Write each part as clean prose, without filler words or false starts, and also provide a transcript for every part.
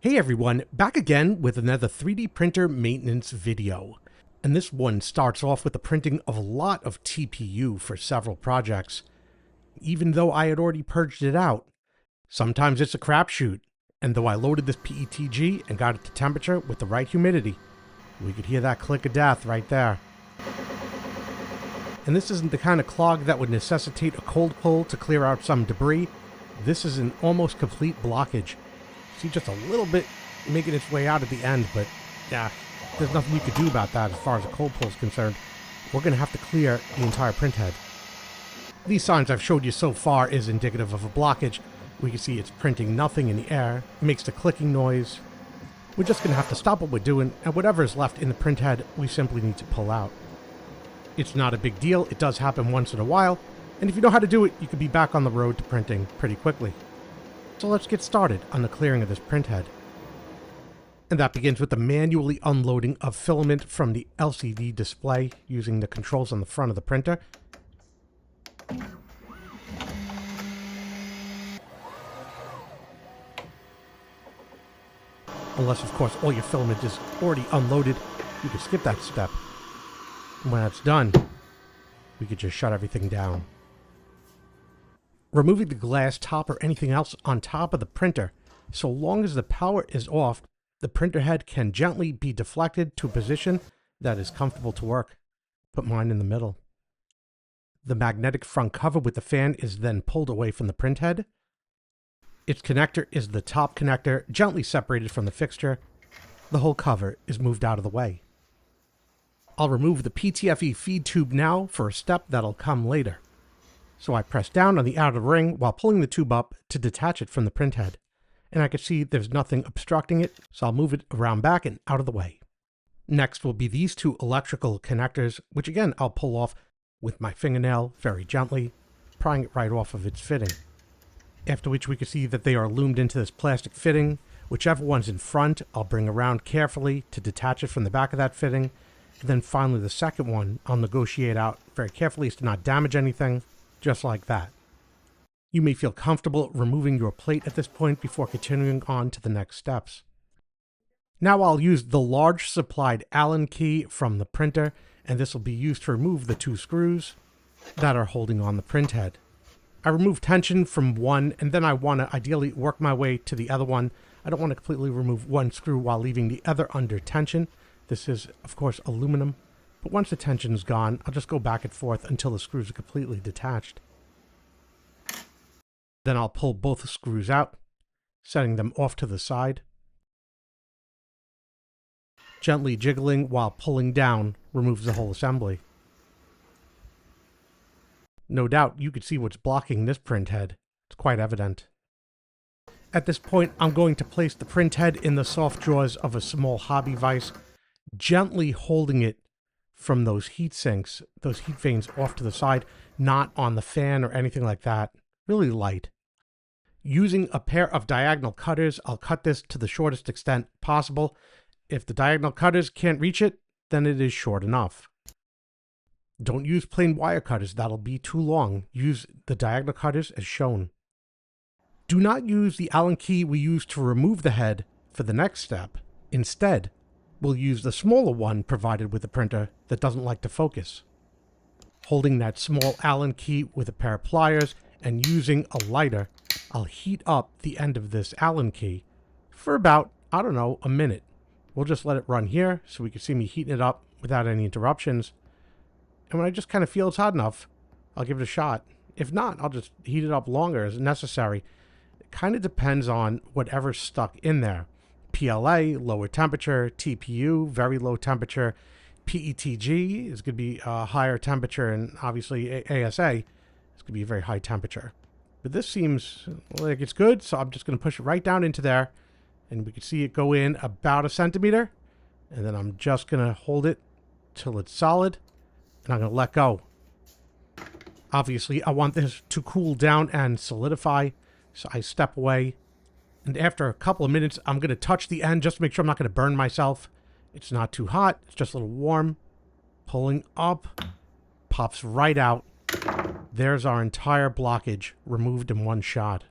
Hey everyone, back again with another 3D printer maintenance video. And this one starts off with the printing of a lot of TPU for several projects. Even though I had already purged it out, sometimes it's a crapshoot. And though I loaded this PETG and got it to temperature with the right humidity, we could hear that click of death right there. And this isn't the kind of clog that would necessitate a cold pull to clear out some debris. This is an almost complete blockage. See just a little bit making its way out at the end, but yeah, there's nothing you could do about that as far as a cold pull is concerned. We're going to have to clear the entire print head. These signs I've showed you so far is indicative of a blockage. We can see it's printing nothing in the air. It makes the clicking noise. We're just going to have to stop what we're doing, and whatever is left in the print head, we simply need to pull out. It's not a big deal. It does happen once in a while, and if you know how to do it, you could be back on the road to printing pretty quickly. So let's get started on the clearing of this print head. And that begins with the manually unloading of filament from the LCD display using the controls on the front of the printer. Unless, of course, all your filament is already unloaded, you can skip that step. And when that's done, we could just shut everything down. Removing the glass top or anything else on top of the printer, so long as the power is off, the printer head can gently be deflected to a position that is comfortable to work. Put mine in the middle. The magnetic front cover with the fan is then pulled away from the print head. Its connector is the top connector, gently separated from the fixture. The whole cover is moved out of the way. I'll remove the PTFE feed tube now for a step that'll come later. So I press down on the outer ring while pulling the tube up to detach it from the print head. And I can see there's nothing obstructing it, so I'll move it around back and out of the way. Next will be these two electrical connectors, which again I'll pull off with my fingernail very gently, prying it right off of its fitting. After which we can see that they are loomed into this plastic fitting. Whichever one's in front, I'll bring around carefully to detach it from the back of that fitting. And then finally the second one, I'll negotiate out very carefully as to not damage anything. Just like that. You may feel comfortable removing your plate at this point before continuing on to the next steps. Now I'll use the large supplied Allen key from the printer, and this will be used to remove the two screws that are holding on the print head. I remove tension from one, and then I want to ideally work my way to the other one. I don't want to completely remove one screw while leaving the other under tension. This is, of course, aluminum. But once the tension is gone, I'll just go back and forth until the screws are completely detached. Then I'll pull both screws out, setting them off to the side. Gently jiggling while pulling down removes the whole assembly. No doubt you could see what's blocking this print head. It's quite evident. At this point, I'm going to place the print head in the soft drawers of a small hobby vise, gently holding it from those heat sinks, those heat vanes off to the side, not on the fan or anything like that. Really light. Using a pair of diagonal cutters, I'll cut this to the shortest extent possible. If the diagonal cutters can't reach it, then it is short enough. Don't use plain wire cutters, that'll be too long. Use the diagonal cutters as shown. Do not use the Allen key we used to remove the head for the next step. Instead, we'll use the smaller one provided with the printer that doesn't like to focus. Holding that small Allen key with a pair of pliers and using a lighter, I'll heat up the end of this Allen key for about, I don't know, a minute. We'll just let it run here so we can see me heating it up without any interruptions. And when I just kind of feel it's hot enough, I'll give it a shot. If not, I'll just heat it up longer as necessary. It kind of depends on whatever's stuck in there. PLA, lower temperature, TPU, very low temperature, PETG is going to be a higher temperature, and obviously ASA is going to be a very high temperature. But this seems like it's good, so I'm just going to push it right down into there, and we can see it go in about a centimeter, and then I'm just going to hold it till it's solid, and I'm going to let go. Obviously, I want this to cool down and solidify, so I step away. And after a couple of minutes, I'm going to touch the end just to make sure I'm not going to burn myself. It's not too hot. It's just a little warm. Pulling up. Pops right out. There's our entire blockage removed in one shot.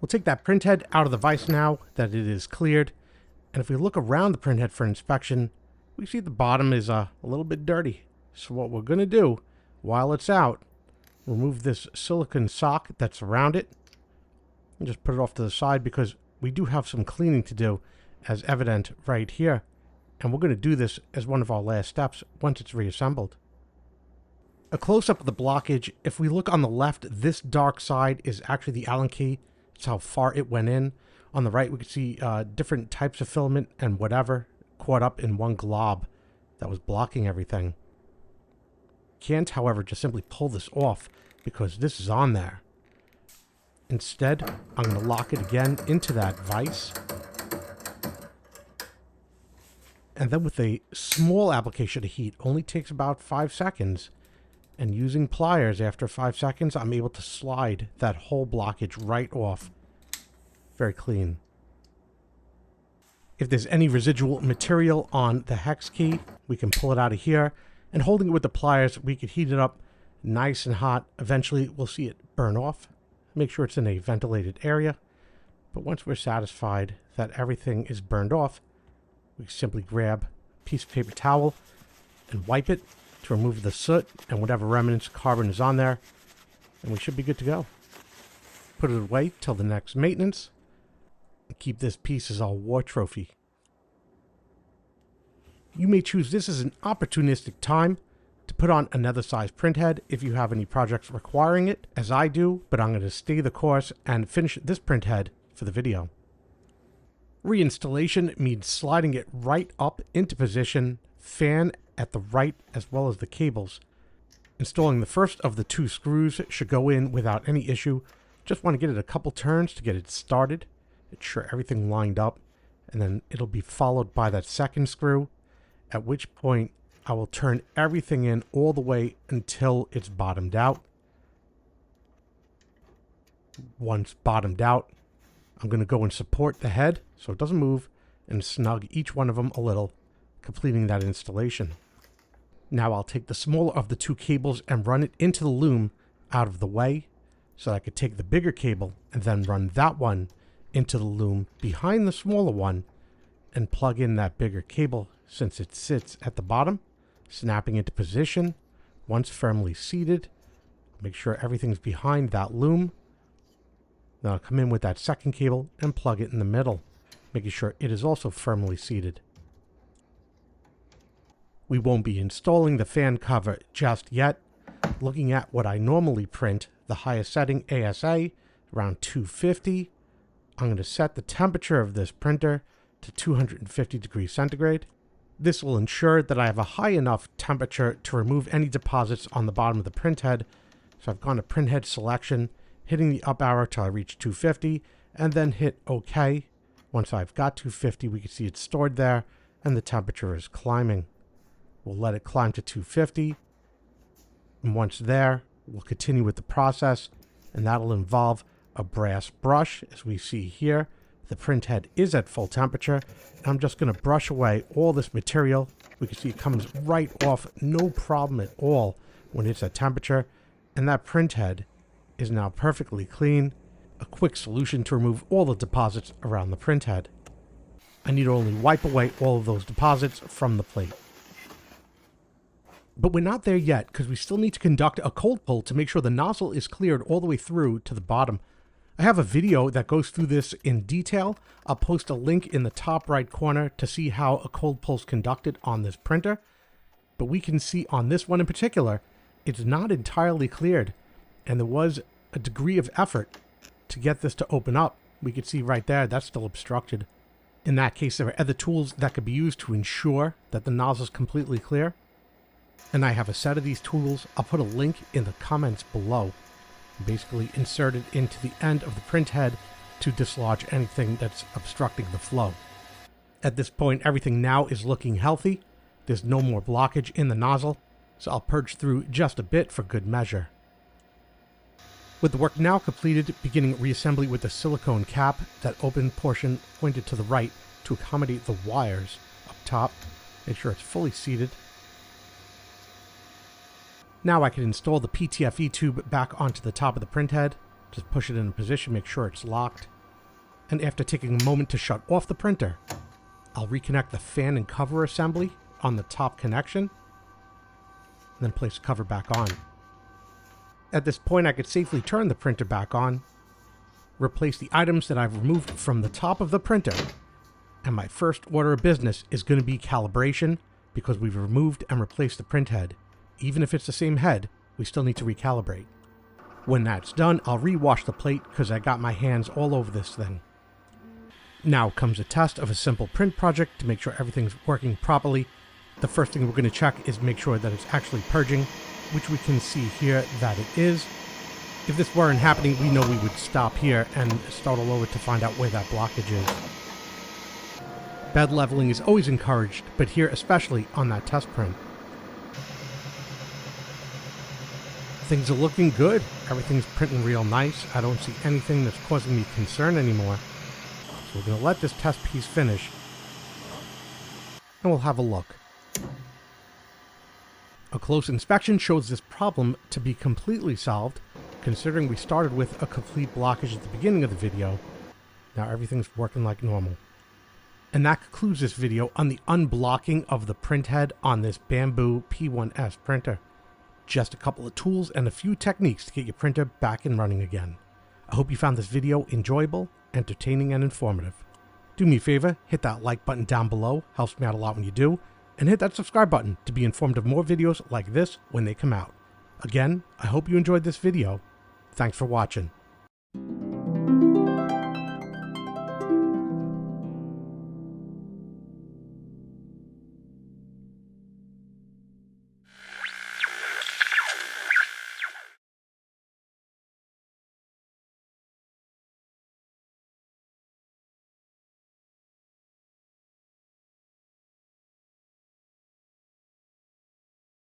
We'll take that printhead out of the vise now that it is cleared. And if we look around the printhead for inspection, we see the bottom is a little bit dirty. So what we're going to do while it's out, remove this silicone sock that's around it and just put it off to the side because we do have some cleaning to do, as evident right here. And we're going to do this as one of our last steps once it's reassembled. A close-up of the blockage, if we look on the left, this dark side is actually the Allen key. It's how far it went in. On the right, we can see different types of filament and whatever caught up in one glob that was blocking everything. Can't, however, just simply pull this off because this is on there. Instead, I'm going to lock it again into that vise. And then with a small application of heat, only takes about 5 seconds. And using pliers after 5 seconds, I'm able to slide that whole blockage right off. Very clean. If there's any residual material on the hex key, we can pull it out of here. And holding it with the pliers, we could heat it up nice and hot. Eventually, we'll see it burn off. Make sure it's in a ventilated area. But once we're satisfied that everything is burned off, we simply grab a piece of paper towel and wipe it to remove the soot and whatever remnants carbon is on there, and we should be good to go. Put it away till the next maintenance, and keep this piece as our war trophy. You may choose this as an opportunistic time to put on another size printhead if you have any projects requiring it, as I do, but I'm going to stay the course and finish this printhead for the video. Reinstallation means sliding it right up into position, fan at the right as well as the cables. Installing the first of the 2 screws should go in without any issue. Just want to get it a couple turns to get it started. Ensure everything lined up, and then it'll be followed by that second screw, at which point I will turn everything in all the way until it's bottomed out. Once bottomed out, I'm going to go and support the head so it doesn't move and snug each one of them a little, completing that installation. Now I'll take the smaller of the 2 cables and run it into the loom out of the way so that I could take the bigger cable and then run that one into the loom behind the smaller one and plug in that bigger cable since it sits at the bottom, snapping into position. Once firmly seated, make sure everything's behind that loom. Then I'll come in with that second cable and plug it in the middle, making sure it is also firmly seated. We won't be installing the fan cover just yet. Looking at what I normally print, the highest setting ASA, around 250. I'm going to set the temperature of this printer to 250 degrees centigrade. This will ensure that I have a high enough temperature to remove any deposits on the bottom of the printhead. So I've gone to printhead selection, hitting the up arrow till I reach 250, and then hit OK. Once I've got 250, we can see it's stored there, and the temperature is climbing. We'll let it climb to 250, and once there, we'll continue with the process, and that'll involve a brass brush, as we see here. The printhead is at full temperature, and I'm just going to brush away all this material. We can see it comes right off, no problem at all when it's at temperature, and that printhead is now perfectly clean. A quick solution to remove all the deposits around the printhead. I need to only wipe away all of those deposits from the plate. But we're not there yet because we still need to conduct a cold pull to make sure the nozzle is cleared all the way through to the bottom. I have a video that goes through this in detail. I'll post a link in the top right corner to see how a cold pull is conducted on this printer. But we can see on this one in particular, it's not entirely cleared, and there was a degree of effort to get this to open up. We can see right there, that's still obstructed. In that case, there are other tools that could be used to ensure that the nozzle is completely clear. And I have a set of these tools. I'll put a link in the comments below. Basically inserted into the end of the printhead to dislodge anything that's obstructing the flow. At this point, everything now is looking healthy. There's no more blockage in the nozzle, so I'll purge through just a bit for good measure. With the work now completed, beginning reassembly with the silicone cap, that open portion pointed to the right to accommodate the wires up top. Make sure it's fully seated. Now I can install the PTFE tube back onto the top of the printhead. Just push it in position, make sure it's locked. And after taking a moment to shut off the printer, I'll reconnect the fan and cover assembly on the top connection, and then place the cover back on. At this point, I could safely turn the printer back on, replace the items that I've removed from the top of the printer, and my first order of business is going to be calibration, because we've removed and replaced the print head. Even if it's the same head, we still need to recalibrate. When that's done, I'll rewash the plate because I got my hands all over this thing. Now comes a test of a simple print project to make sure everything's working properly. The first thing we're going to check is make sure that it's actually purging, which we can see here that it is. If this weren't happening, we know we would stop here and start all over to find out where that blockage is. Bed leveling is always encouraged, but here especially on that test print. Things are looking good. Everything's printing real nice. I don't see anything that's causing me concern anymore. So we're going to let this test piece finish, and we'll have a look. A close inspection shows this problem to be completely solved, considering we started with a complete blockage at the beginning of the video. Now everything's working like normal. And that concludes this video on the unblocking of the print head on this Bambu P1S printer. Just a couple of tools and a few techniques to get your printer back and running again. I hope you found this video enjoyable, entertaining, and informative. Do me a favor, hit that like button down below, helps me out a lot when you do, and hit that subscribe button to be informed of more videos like this when they come out. Again, I hope you enjoyed this video. Thanks for watching.